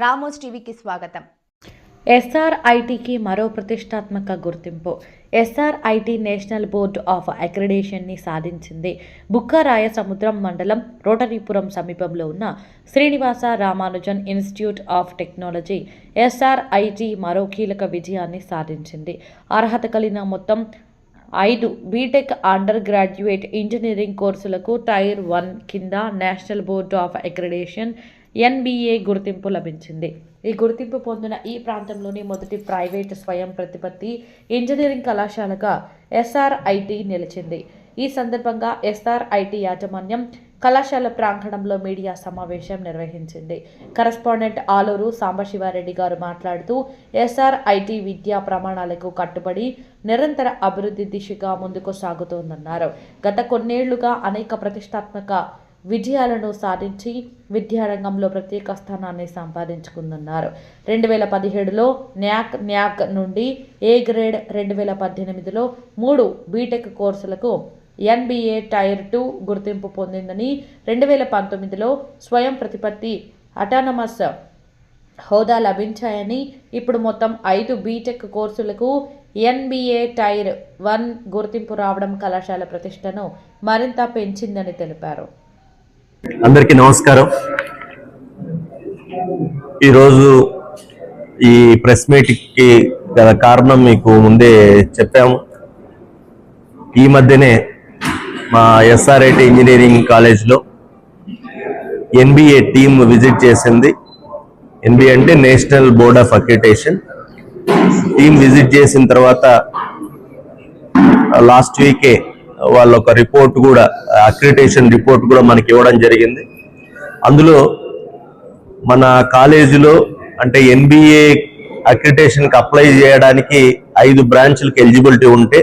Ramos టీవీకి స్వాగతం. ఎస్ఆర్ఐటికి మరో ప్రతిష్టాత్మక గుర్తింపు. ఎస్ఆర్ఐటి నేషనల్ బోర్డ్ ఆఫ్ అక్రిడేషన్ని సాధించింది. బుక్కరాయ సముద్రం మండలం రోటరీపురం సమీపంలో ఉన్న Srinivasa Ramanujan institute of technology SRIT మరో కీలక విజయాన్ని సాధించింది. అర్హత కలిగిన మొత్తం 5 బీటెక్ అండర్ గ్రాడ్యుయేట్ ఇంజనీరింగ్ కోర్సులకు టైర్ 1 కింద national board of accreditation NBA గుర్తింపు లభించింది. ఈ గుర్తింపు పొందిన ఈ ప్రాంతంలోని మొదటి ప్రైవేటు స్వయం ప్రతిపత్తి ఇంజనీరింగ్ కళాశాలగా ఎస్ఆర్ఐటి నిలిచింది. ఈ సందర్భంగా ఎస్ఆర్ఐటి యాజమాన్యం కళాశాల ప్రాంగణంలో మీడియా సమావేశం నిర్వహించింది. కరెస్పాండెంట్ ఆలూరు సాంబశివారెడ్డి గారు మాట్లాడుతూ ఎస్ఆర్ఐటి విద్యా ప్రమాణాలకు కట్టుబడి నిరంతర అభివృద్ధి దిశగా ముందుకు సాగుతోందన్నారు. గత కొన్నేళ్లుగా అనేక ప్రతిష్టాత్మక విజయాలను సాధించి విద్యారంగంలో ప్రత్యేక స్థానాన్ని సంపాదించుకుందన్నారు. 2017లో న్యాక్ నుండి ఏ గ్రేడ్, 2018లో 3 బీటెక్ కోర్సులకు NBA టైర్ 2 గుర్తింపు పొందిందని, 2019లో స్వయం ప్రతిపత్తి అటానమస్ హోదా లభించాయని, ఇప్పుడు మొత్తం 5 బీటెక్ కోర్సులకు NBA టైర్ 1 గుర్తింపు రావడం కళాశాల ప్రతిష్టను మరింత పెంచిందని తెలిపారు. అందరికీ నమస్కారం. ఈరోజు ఈ ప్రెస్ మీట్కి గల కారణం మీకు ముందే చెప్పాము. ఈ మధ్యనే మా ఎస్ఆర్ఐటి ఇంజనీరింగ్ కాలేజ్లో NBA టీమ్ విజిట్ చేసింది. NBA అంటే national board of accreditation team visit చేసిన తర్వాత లాస్ట్ వీకే వాళ్ళు ఒక రిపోర్ట్ కూడా, అక్రిడిటేషన్ రిపోర్ట్ కూడా మనకి ఇవ్వడం జరిగింది. అందులో మన కాలేజీలో అంటే NBA అక్రిడిటేషన్కి అప్లై చేయడానికి 5 బ్రాంచ్లకు ఎలిజిబిలిటీ ఉంటే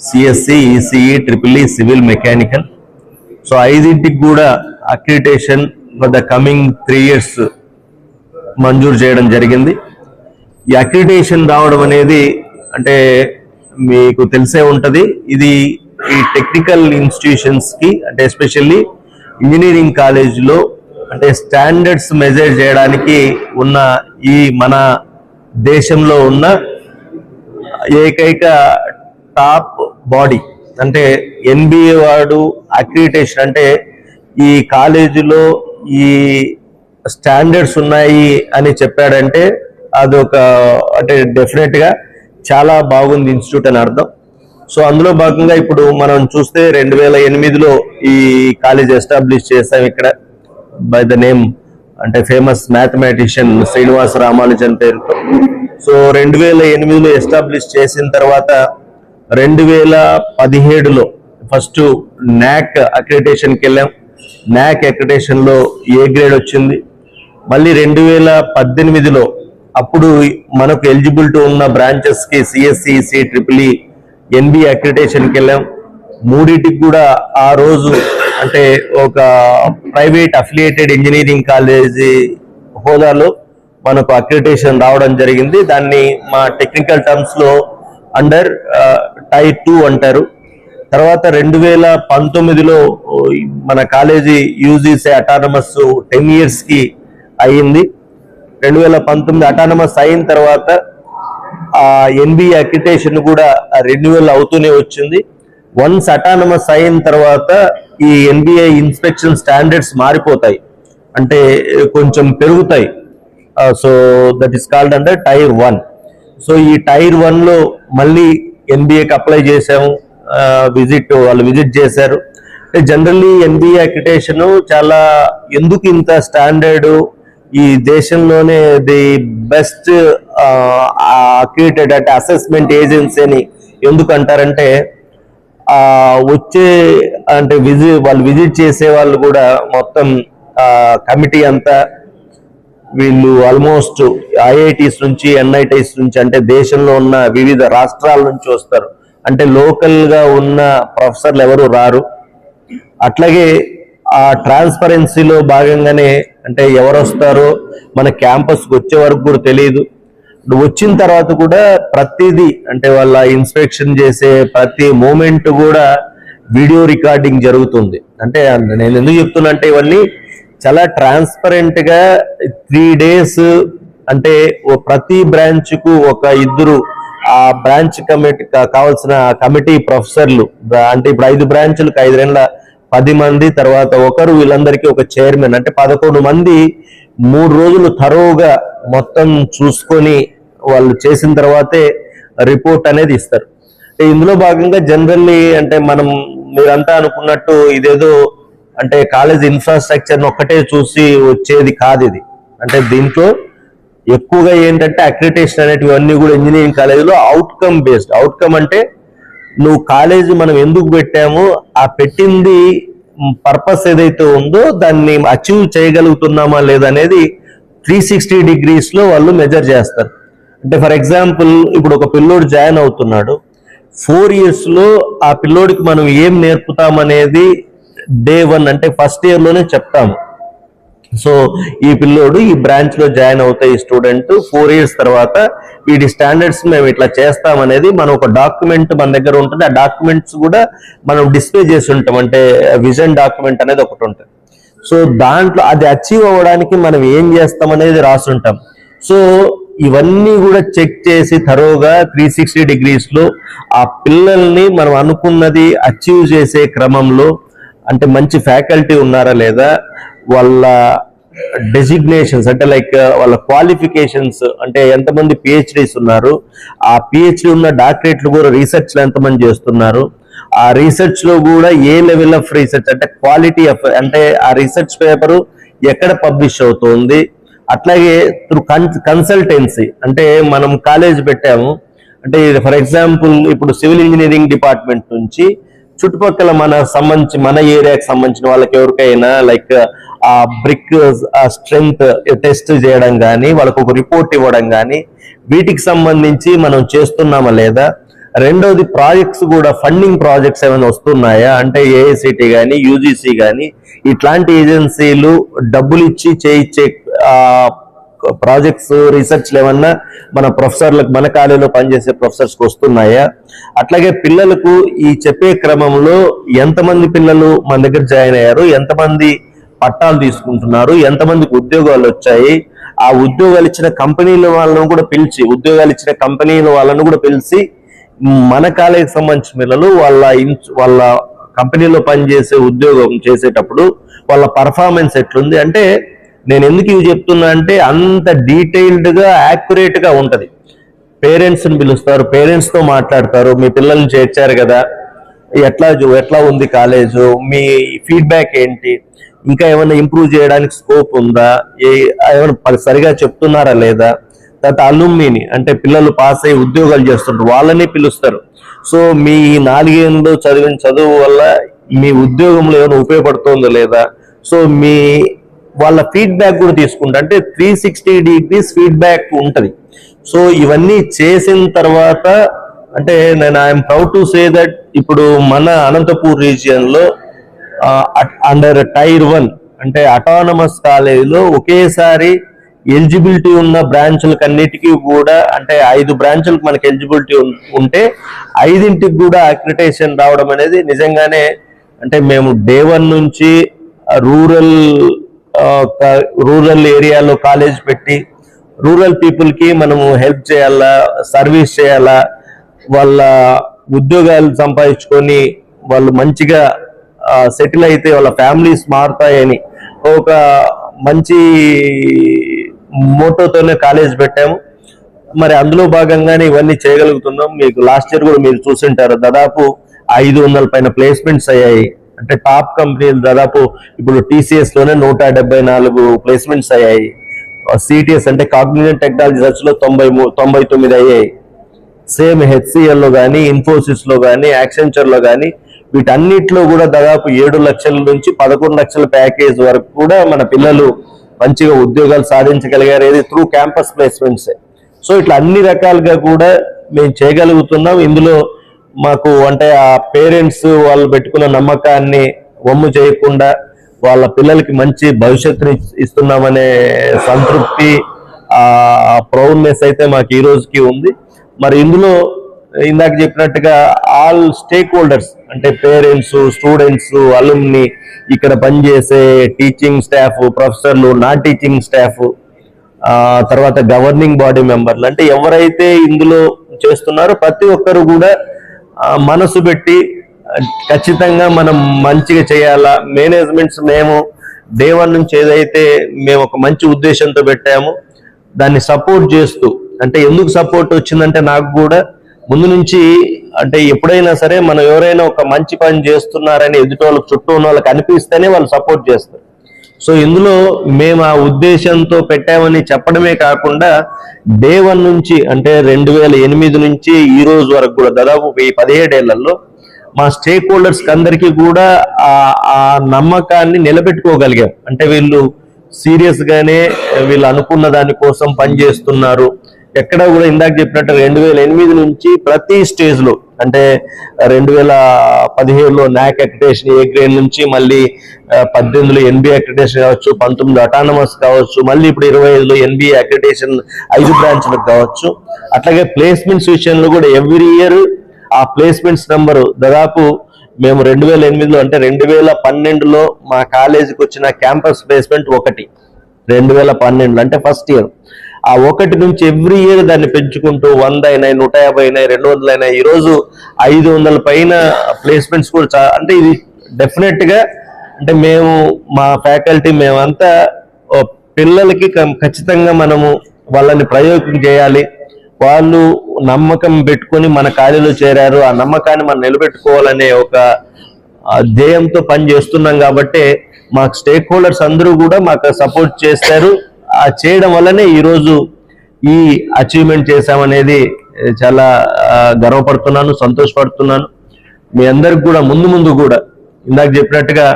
CSE, ECE, EEE, civil, mechanical. So 5టికి కూడా accreditation for the coming 3 years మంజూరు చేయడం జరిగింది. ఈ అక్రిడిటేషన్ రావడం అనేది అంటే మీకు తెలిసే ఉంటుంది. ఇది ఈ టెక్నికల్ ఇన్స్టిట్యూషన్స్కి అంటే ఎస్పెషల్లీ ఇంజనీరింగ్ కాలేజ్లో అంటే స్టాండర్డ్స్ మెజర్ చేయడానికి ఉన్న ఈ మన దేశంలో ఉన్న ఏకైక టాప్ బాడీ. అంటే NBA వాడు అక్రిడిటేషన్ అంటే ఈ కాలేజీలో ఈ స్టాండర్డ్స్ ఉన్నాయి అని చెప్పాడంటే అదొక అంటే డెఫినెట్గా చాలా బాగుంది ఇన్స్టిట్యూట్ అని అర్థం. సో అందులో భాగంగా ఇప్పుడు మనం చూస్తే 2008లో ఈ కాలేజ్ ఎస్టాబ్లిష్ చేసాం ఇక్కడ బై ద నేమ్ అంటే ఫేమస్ మ్యాథమెటిషియన్ శ్రీనివాస రామానుజన్ పేరుతో. సో 2008లో ఎస్టాబ్లిష్ చేసిన తర్వాత 2017లో ఫస్ట్ న్యాక్ అక్రిడిటేషన్కి వెళ్ళాం. న్యాక్ అక్రిడిటేషన్లో ఏ గ్రేడ్ వచ్చింది. మళ్ళీ 2018లో అప్పుడు మనకు ఎలిజిబిలిటీ ఉన్న బ్రాంచెస్కి CSE, ECE, EEE, NBA అక్రిడిటేషన్కి వెళ్ళాం. 3టికి కూడా ఆ రోజు అంటే ఒక ప్రైవేట్ అఫిలియేటెడ్ ఇంజనీరింగ్ కాలేజీ హోదాలో మనకు అక్రిడిటేషన్ రావడం జరిగింది. దాన్ని మా టెక్నికల్ టర్మ్స్లో అండర్ టైర్ 2 అంటారు. తర్వాత 2019లో మన కాలేజీ UGC అటానమస్ 10 yearsకి అయ్యింది. 2019 అటానమస్ అయిన తర్వాత NBA అక్రిడిటేషన్ కూడా రెన్యువల్ అవుతూనే వచ్చింది. వన్స్ అటానమస్ అయిన తర్వాత ఈ NBA ఇన్స్పెక్షన్ స్టాండర్డ్స్ మారిపోతాయి, అంటే కొంచెం పెరుగుతాయి. So that is called under tier 1. So ఈ టైర్ 1లో మళ్ళీ NBAకి అప్లై చేసాము. వాళ్ళు విజిట్ చేశారు. జనరల్లీ NBA అక్రిడిటేషన్ చాలా ఎందుకు ఇంత స్టాండర్డ్, ఈ దేశంలోనే ది బెస్ట్ అక్రిడిటెడ్ అంటే అసెస్మెంట్ ఏజెన్సీ అని ఎందుకు అంటారంటే వచ్చే అంటే వాళ్ళు విజిట్ చేసే వాళ్ళు కూడా మొత్తం కమిటీ అంతా వీళ్ళు ఆల్మోస్ట్ IITs నుంచి NITs నుంచి అంటే దేశంలో ఉన్న వివిధ రాష్ట్రాల నుంచి వస్తారు. అంటే లోకల్గా ఉన్న ప్రొఫెసర్లు ఎవరు రారు. అట్లాగే ఆ ట్రాన్స్పరెన్సీలో భాగంగానే అంటే ఎవరు వస్తారో మన క్యాంపస్కి వచ్చే వరకు కూడా తెలియదు. వచ్చిన తర్వాత కూడా ప్రతిదీ అంటే వాళ్ళ ఇన్స్పెక్షన్ చేసే ప్రతి మూమెంట్ కూడా వీడియో రికార్డింగ్ జరుగుతుంది. అంటే నేను ఎందుకు చెప్తున్నా అంటే ఇవన్నీ చాలా ట్రాన్స్పరెంట్ గా 3 days అంటే ప్రతి బ్రాంచ్ కు ఒక ఇద్దరు ఆ బ్రాంచ్ కమిటీ కావాల్సిన కమిటీ ప్రొఫెసర్లు, అంటే ఇప్పుడు 5 బ్రాంచులకు 5 మంది, తర్వాత ఒకరు, వీళ్ళందరికీ ఒక చైర్మన్, అంటే 11 మంది 3 రోజులు థరోగా మొత్తం చూసుకొని వాళ్ళు చేసిన తర్వాతే రిపోర్ట్ అనేది ఇస్తారు. అంటే ఇందులో భాగంగా జనరల్లీ అంటే మీరంతా అనుకున్నట్టు ఇదేదో అంటే కాలేజ్ ఇన్ఫ్రాస్ట్రక్చర్ ఒక్కటే చూసి వచ్చేది కాదు ఇది. అంటే దీంట్లో ఎక్కువగా ఏంటంటే అక్రిడిటేషన్ అనేటివన్నీ కూడా ఇంజనీరింగ్ కాలేజీలో అవుట్కమ్ బేస్డ్. అవుట్కమ్ అంటే నువ్వు కాలేజీ మనం ఎందుకు పెట్టామో ఆ పెట్టింది పర్పస్ ఏదైతే ఉందో దాన్ని అచీవ్ చేయగలుగుతున్నామా లేదనేది 360 degrees లో వాళ్ళు మెజర్ చేస్తారు. అంటే ఫర్ ఎగ్జాంపుల్ ఇప్పుడు ఒక పిల్లోడు జాయిన్ అవుతున్నాడు, 4 years లో ఆ పిల్లోడికి మనం ఏం నేర్పుతామనేది Day 1 అంటే ఫస్ట్ ఇయర్ లోనే చెప్తాము. సో ఈ పిల్లోడు ఈ బ్రాంచ్ లో జాయిన్ అవుతాయి, ఈ స్టూడెంట్ 4 years తర్వాత వీటి స్టాండర్డ్స్ మేము ఇట్లా చేస్తామనేది మనం ఒక డాక్యుమెంట్ మన దగ్గర ఉంటుంది. ఆ డాక్యుమెంట్స్ కూడా మనం డిస్ప్లే చేసి ఉంటాం, అంటే విజన్ డాక్యుమెంట్ అనేది ఒకటి ఉంటుంది. సో దాంట్లో అది అచీవ్ అవ్వడానికి మనం ఏం చేస్తాం అనేది రాసుంటాం. సో ఇవన్నీ కూడా చెక్ చేసి థరోగా 360 degrees లో ఆ పిల్లల్ని మనం అనుకున్నది అచీవ్ చేసే క్రమంలో అంటే మంచి ఫ్యాకల్టీ ఉన్నారా లేదా, వాళ్ళ డెసిగ్నేషన్స్ అంటే లైక్ వాళ్ళ క్వాలిఫికేషన్స్, అంటే ఎంతమంది PhDs ఉన్నారు, ఆ PhD ఉన్న డాక్టరేట్లు కూడా రీసెర్చ్ లో ఎంతమంది చేస్తున్నారు, ఆ రీసెర్చ్ లో కూడా ఏ లెవెల్ ఆఫ్ రీసెర్చ్ అంటే క్వాలిటీ ఆఫ్, అంటే ఆ రీసెర్చ్ పేపరు ఎక్కడ పబ్లిష్ అవుతుంది. అట్లాగే త్రూ కన్సల్టెన్సీ, అంటే మనం కాలేజ్ పెట్టాము అంటే ఫర్ ఎగ్జాంపుల్ ఇప్పుడు సివిల్ ఇంజనీరింగ్ డిపార్ట్మెంట్ నుంచి చుట్టుపక్కల మన ఏరియాకి సంబంధించిన వాళ్ళకి ఎవరికైనా లైక్ ఆ బ్రిక్ స్ట్రెంగ్త్ టెస్ట్ చేయడం కానీ, వాళ్ళకు ఒక రిపోర్ట్ ఇవ్వడం కానీ, వీటికి సంబంధించి మనం చేస్తున్నామా లేదా. రెండోది ప్రాజెక్ట్స్ కూడా, ఫండింగ్ ప్రాజెక్ట్స్ ఏమైనా వస్తున్నాయా, అంటే AICT కానీ UGC కానీ ఇట్లాంటి ఏజెన్సీలు డబ్బులు ఇచ్చి చేయించే ప్రాజెక్ట్స్ రీసెర్చ్లు ఏమన్నా మన ప్రొఫెసర్లకు, మన కాలేజీలో పనిచేసే ప్రొఫెసర్స్కి వస్తున్నాయా. అట్లాగే పిల్లలకు ఈ చెప్పే క్రమంలో ఎంతమంది పిల్లలు మన దగ్గర జాయిన్ అయ్యారు, ఎంతమంది పట్టాలు తీసుకుంటున్నారు, ఎంతమందికి ఉద్యోగాలు వచ్చాయి, ఆ ఉద్యోగాలు ఇచ్చిన కంపెనీల వాళ్ళను కూడా పిలిచి, మన కాలేజీకి సంబంధించిన పిల్లలు వాళ్ళ కంపెనీలో పనిచేసే ఉద్యోగం చేసేటప్పుడు వాళ్ళ పర్ఫార్మెన్స్ ఎట్లుంది. అంటే నేను ఎందుకు ఇవి చెప్తున్నా అంటే అంత డీటెయిల్డ్ గా యాక్యురేట్ గా ఉంటది. పేరెంట్స్ ని పిలుస్తారు, పేరెంట్స్ తో మాట్లాడతారు, మీ పిల్లల్ని చేర్చారు కదా, ఎట్లా ఉంది కాలేజు, మీ ఫీడ్బ్యాక్ ఏంటి, ఇంకా ఏమైనా ఇంప్రూవ్ చేయడానికి స్కోప్ ఉందా, ఏమైనా సరిగా చెప్తున్నారా లేదా. తర్వాత అలుమ్నీని, అంటే పిల్లలు పాస్ అయ్యి ఉద్యోగాలు చేస్తుంటారు, వాళ్ళని పిలుస్తారు. సో మీ 4 ఏళ్ళు చదివిన చదువు వల్ల మీ ఉద్యోగంలో ఏమైనా ఉపయోగపడుతుందో లేదా. సో వాళ్ళ ఫీడ్బ్యాక్ కూడా తీసుకుంటా, అంటే 360 degrees ఫీడ్బ్యాక్ ఉంటది. సో ఇవన్నీ చేసిన తర్వాత అంటే I'm proud to say that ఇప్పుడు మన అనంతపూర్ రీజియన్ లో అండర్ Tier 1 అంటే అటానమస్ కాలేజీలో ఒకేసారి ఎలిజిబిలిటీ ఉన్న బ్రాంచులకు అన్నిటికీ కూడా, అంటే 5 బ్రాంచులకు మనకి ఎలిజిబిలిటీ ఉంటే 5ంటికి కూడా అక్రిడిటేషన్ రావడం అనేది నిజంగానే, అంటే మేము Day 1 నుంచి రూరల్ ఏరియాలో కాలేజ్ పెట్టి రూరల్ పీపుల్ కి మనము హెల్ప్ చేయాలా, సర్వీస్ చేయాలా, వాళ్ళ ఉద్యోగాలు సంపాదించుకొని వాళ్ళు మంచిగా సెటిల్ అయితే వాళ్ళ ఫ్యామిలీస్ మారుతాయని ఒక మంచి మోటోతోనే కాలేజ్ పెట్టాము. మరి అందులో భాగంగానే ఇవన్నీ చేయగలుగుతున్నాం. మీకు లాస్ట్ ఇయర్ కూడా మీరు చూసింటారు, దాదాపు 500 పైన ప్లేస్మెంట్స్ అయ్యాయి. అంటే టాప్ కంపెనీలు దాదాపు ఇప్పుడు TCS లోనే 174 ప్లేస్మెంట్స్ అయ్యాయి. CTS అంటే కాగ్నిజెంట్ టెక్నాలజీ రీసెర్చ్ లో 99 అయ్యాయి. సేమ్ HCL లో కానీ, ఇన్ఫోసిస్ లో కానీ, యాక్సెంచర్ లో కానీ వీటన్నిటిలో కూడా దాదాపు 7 లక్షల నుంచి 11 లక్షల ప్యాకేజ్ వరకు కూడా మన పిల్లలు మంచిగా ఉద్యోగాలు సాధించగలిగారు, ఏది త్రూ క్యాంపస్ ప్లేస్మెంట్స్. సో ఇట్లా అన్ని రకాలుగా కూడా మేము చేయగలుగుతున్నాం. ఇందులో మాకు అంటే ఆ పేరెంట్స్ వాళ్ళు పెట్టుకున్న నమ్మకాన్ని వమ్ము చేయకుండా వాళ్ళ పిల్లలకి మంచి భవిష్యత్తుని ఇస్తున్నామనే సంతృప్తి, ఆ ప్రౌడ్నెస్ అయితే మాకు ఈ రోజుకి ఉంది. మరి ఇందులో ఇందాక చెప్పినట్టుగా ఆల్ స్టేక్ హోల్డర్స్ అంటే పేరెంట్స్, స్టూడెంట్స్, అలుమ్ని, ఇక్కడ పనిచేసే టీచింగ్ స్టాఫ్, ప్రొఫెసర్లు, నాన్ టీచింగ్ స్టాఫ్, తర్వాత గవర్నింగ్ బాడీ మెంబర్లు, అంటే ఎవరైతే ఇందులో చేస్తున్నారో ప్రతి ఒక్కరు కూడా మనసు పెట్టి ఖచ్చితంగా మనం మంచిగా చేయాలా. మేనేజ్మెంట్స్ మేము డే 1 నుంచి ఏదైతే మేము ఒక మంచి ఉద్దేశంతో పెట్టామో దాన్ని సపోర్ట్ చేస్తూ, అంటే ఎందుకు సపోర్ట్ వచ్చిందంటే నాకు కూడా ముందు నుంచి అంటే ఎప్పుడైనా సరే మనం ఎవరైనా ఒక మంచి పని చేస్తున్నారని ఎదుటి వాళ్ళకి, చుట్టూ ఉన్న వాళ్ళకి అనిపిస్తేనే వాళ్ళు సపోర్ట్ చేస్తారు. సో ఇందులో మేము ఆ ఉద్దేశంతో పెట్టామని చెప్పడమే కాకుండా డే 1 నుంచి అంటే 2008 నుంచి ఈ రోజు వరకు కూడా దాదాపు 17 ఏళ్లలో మా స్టేక్ హోల్డర్స్ అందరికీ కూడా ఆ నమ్మకాన్ని నిలబెట్టుకోగలిగాం. అంటే వీళ్ళు సీరియస్ గానే వీళ్ళు అనుకున్న దానికోసం పనిచేస్తున్నారు. ఎక్కడ కూడా ఇందాక చెప్పినట్టు 2008 నుంచి ప్రతి స్టేజ్ లో, అంటే 2017లో నాక్ అక్రిడేషన్ ఏ గ్రేడ్ నుంచి, మళ్ళీ 18లో ఎన్బిఏ అక్రిడేషన్ కావచ్చు, 19లో అటానమస్ కావచ్చు, మళ్ళీ ఇప్పుడు 25లో ఎన్బిఏ అక్రిడేషన్ 5 బ్రాంచ్లకు కావచ్చు. అట్లాగే ప్లేస్మెంట్స్ విషయంలో కూడా ఎవ్రీ ఇయర్ ఆ ప్లేస్మెంట్స్ నెంబరు దాదాపు మేము 2008లో అంటే 2012లో మా కాలేజీకి వచ్చిన క్యాంపస్ ప్లేస్మెంట్ 1, 2012 అంటే ఫస్ట్ ఇయర్. ఆ 1 నుంచి ఎవ్రీ ఇయర్ దాన్ని పెంచుకుంటూ 100 అయినాయి, 150 అయినాయి, 200 అయినాయి, ఈరోజు 500 పైన ప్లేస్మెంట్స్ కూడా. అంటే ఇది డెఫినెట్ గా అంటే మేము మా ఫ్యాకల్టీ మేమంతా పిల్లలకి ఖచ్చితంగా మనము వాళ్ళని ప్రయోగం చేయాలి. వాళ్ళు నమ్మకం పెట్టుకొని మన కాలేజీలో చేరారు, ఆ నమ్మకాన్ని మనం నిలబెట్టుకోవాలనే ఒక ధ్యేయంతో పని చేస్తున్నాం. కాబట్టి మాకు స్టేక్ హోల్డర్స్ అందరూ కూడా మాకు సపోర్ట్ చేస్తారు. ఆ చేయడం వల్లనే ఈరోజు ఈ అచీవ్మెంట్ చేశామనేది చాలా గర్వపడుతున్నాను, సంతోషపడుతున్నాను. మీ అందరికి కూడా ముందు కూడా ఇందాక చెప్పినట్టుగా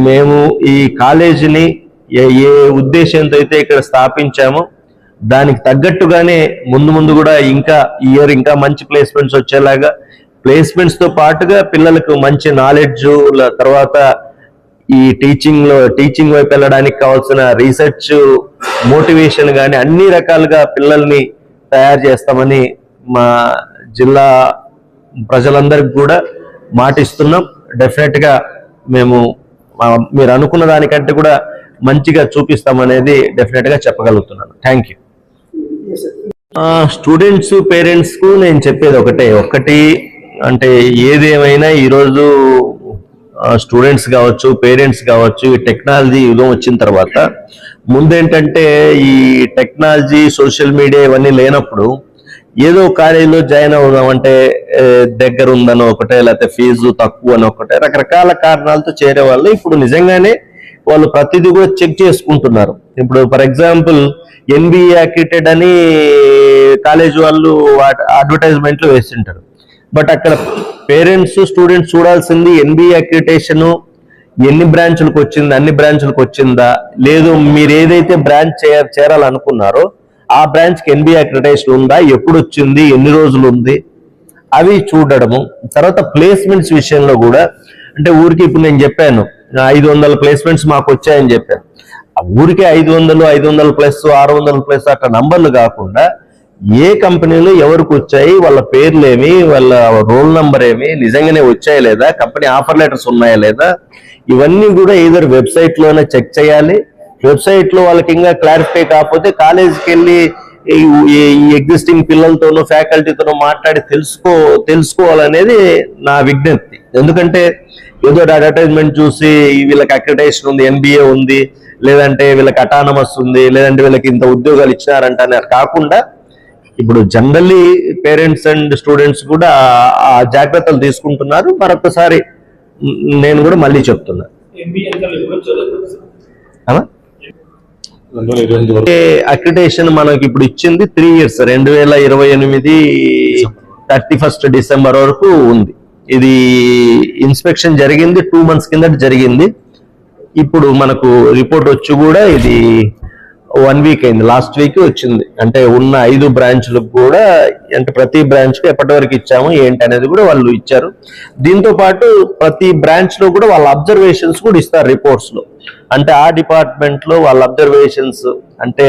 మేము ఈ కాలేజీని ఏ ఉద్దేశంతో అయితే ఇక్కడ స్థాపించామో దానికి తగ్గట్టుగానే ముందు కూడా ఇంకా ఇయర్ ఇంకా మంచి ప్లేస్మెంట్స్ వచ్చేలాగా, ప్లేస్మెంట్స్ తో పాటుగా పిల్లలకు మంచి నాలెడ్జ్, తర్వాత ఈ టీచింగ్ వైపు వెళ్ళడానికి కావాల్సిన రీసెర్చ్, మోటివేషన్ కానీ అన్ని రకాలుగా పిల్లల్ని తయారు చేస్తామని మా జిల్లా ప్రజలందరికీ కూడా మాటిస్తున్నాం. డెఫినెట్ గా మేము మీరు అనుకున్న దానికంటే కూడా మంచిగా చూపిస్తామనేది డెఫినెట్ గా చెప్పగలుగుతున్నాను. Thank you. స్టూడెంట్స్, పేరెంట్స్ కు నేను చెప్పేది ఒకటి అంటే ఏదేమైనా ఈరోజు స్టూడెంట్స్ కావచ్చు, పేరెంట్స్ కావచ్చు, ఈ టెక్నాలజీ యుగం వచ్చిన తర్వాత ముందేంటంటే ఈ టెక్నాలజీ, సోషల్ మీడియా ఇవన్నీ లేనప్పుడు ఏదో కాలేజీలో జాయిన్ అవుదామంటే దగ్గర ఉందని ఒకటే, లేకపోతే ఫీజు తక్కువ అని ఒకటే, రకరకాల కారణాలతో చేరే వాళ్ళు ఇప్పుడు నిజంగానే వాళ్ళు ప్రతిదీ కూడా చెక్ చేసుకుంటున్నారు. ఇప్పుడు ఫర్ ఎగ్జాంపుల్ ఎన్బిఏ అక్రిడేటెడ్ అని కాలేజ్ వాళ్ళు అడ్వర్టైజ్మెంట్లు వేస్తుంటారు. బట్ అక్కడ పేరెంట్స్, స్టూడెంట్స్ చూడాల్సింది ఎన్బిఏ అక్రిడిటేషన్ ఎన్ని బ్రాంచ్లకు వచ్చింది, అన్ని బ్రాంచ్లకు వచ్చిందా, లేదు మీరు ఏదైతే బ్రాంచ్ చేరాలనుకున్నారో ఆ బ్రాంచ్కి ఎన్బిఏ అక్రిడిటేషన్ ఉందా, ఎప్పుడు వచ్చింది, ఎన్ని రోజులు ఉంది, అవి చూడడము. తర్వాత ప్లేస్మెంట్స్ విషయంలో కూడా అంటే ఊరికి ఇప్పుడు నేను చెప్పాను 500 ప్లేస్మెంట్స్ మాకు వచ్చాయని చెప్పాను. ఆ ఊరికే 500 ప్లస్ 600 ప్లస్ అట్లా నంబర్లు కాకుండా ఏ కంపెనీలో ఎవరికి వచ్చాయి, వాళ్ళ పేర్లు ఏమి, వాళ్ళ రోల్ నంబర్ ఏమి, నిజంగానే వచ్చాయా లేదా, కంపెనీ ఆఫర్ లెటర్స్ ఉన్నాయా లేదా, ఇవన్నీ కూడా ఏదో వెబ్సైట్ లోనే చెక్ చేయాలి. వెబ్సైట్ లో వాళ్ళకి ఇంకా క్లారిఫై కాకపోతే కాలేజీకి వెళ్ళి ఈ ఎగ్జిస్టింగ్ పిల్లలతోనూ ఫ్యాకల్టీతోనూ మాట్లాడి తెలుసుకోవాలనేది నా విజ్ఞప్తి. ఎందుకంటే ఏదో అడ్వర్టైజ్మెంట్ చూసి వీళ్ళకి అక్రిడిటేషన్ ఉంది, ఎన్బిఏ ఉంది, లేదంటే వీళ్ళకి అటానమస్ ఉంది, లేదంటే వీళ్ళకి ఇంత ఉద్యోగాలు ఇచ్చినారంట కాకుండా ఇప్పుడు జనరల్లీ పేరెంట్స్ అండ్ స్టూడెంట్స్ కూడా ఆ జాగ్రత్తలు తీసుకుంటున్నారు. మరొకసారి నేను కూడా మళ్ళీ చెప్తున్నా, అక్రిడిటేషన్ మనకి ఇప్పుడు ఇచ్చింది 3 years 2028 31 డిసెంబర్ వరకు ఉంది. ఇది ఇన్స్పెక్షన్ జరిగింది 2 months కిందట జరిగింది. ఇప్పుడు మనకు రిపోర్ట్ వచ్చి కూడా ఇది 1 week అయింది, లాస్ట్ వీక్ వచ్చింది. అంటే ఉన్న 5 బ్రాంచ్లకు కూడా అంటే ప్రతి బ్రాంచ్ కు ఎప్పటి వరకు ఇచ్చాము ఏంటి అనేది కూడా వాళ్ళు ఇచ్చారు. దీంతో పాటు ప్రతి బ్రాంచ్ లో కూడా వాళ్ళ అబ్జర్వేషన్స్ కూడా ఇస్తారు రిపోర్ట్స్ లో. అంటే ఆ డిపార్ట్మెంట్ లో వాళ్ళ అబ్జర్వేషన్స్ అంటే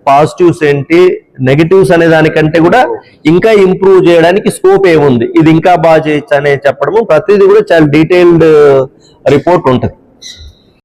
పాజిటివ్స్ ఏంటి, నెగటివ్స్ అనే దానికంటే కూడా ఇంకా ఇంప్రూవ్ చేయడానికి స్కోప్ ఏముంది, ఇది ఇంకా బాగా చేయొచ్చు అనే చెప్పడము, ప్రతిదీ కూడా చాలా డీటెయిల్డ్ రిపోర్ట్ ఉంటుంది.